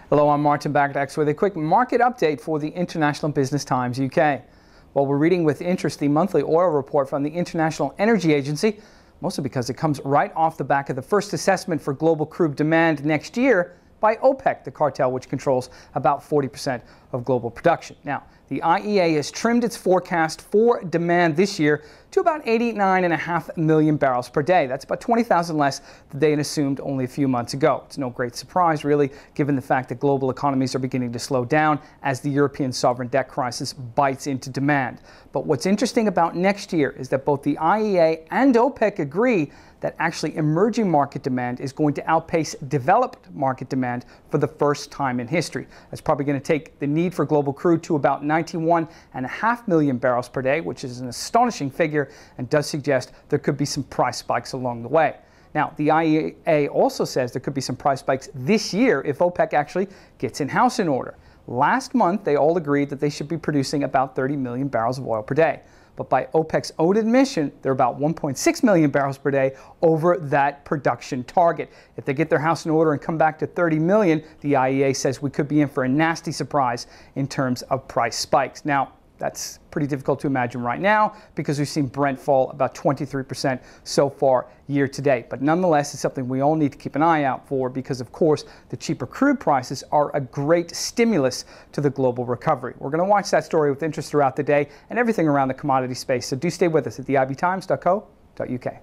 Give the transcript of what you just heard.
Hello, I'm Martin Bagdax with a quick market update for the International Business Times UK. Well, we're reading with interest the monthly oil report from the International Energy Agency, mostly because it comes right off the back of the first assessment for global crude demand next year by OPEC, the cartel which controls about 40% of global production. Now, the IEA has trimmed its forecast for demand this year to about 89.5 million barrels per day. That's about 20,000 less than they had assumed only a few months ago. It's no great surprise, really, given the fact that global economies are beginning to slow down as the European sovereign debt crisis bites into demand. But what's interesting about next year is that both the IEA and OPEC agree that actually emerging market demand is going to outpace developed market demand for the first time in history. That's probably going to take the need for global crude to about 91.5 million barrels per day, which is an astonishing figure and does suggest there could be some price spikes along the way. Now, the IEA also says there could be some price spikes this year if OPEC actually gets in-house in order. Last month, they all agreed that they should be producing about 30 million barrels of oil per day. But by OPEC's own admission, they're about 1.6 million barrels per day over that production target. If they get their house in order and come back to 30 million, the IEA says we could be in for a nasty surprise in terms of price spikes. Now, that's pretty difficult to imagine right now because we've seen Brent fall about 23% so far year to date. But nonetheless, it's something we all need to keep an eye out for because, of course, the cheaper crude prices are a great stimulus to the global recovery. We're going to watch that story with interest throughout the day and everything around the commodity space. So do stay with us at theibtimes.co.uk.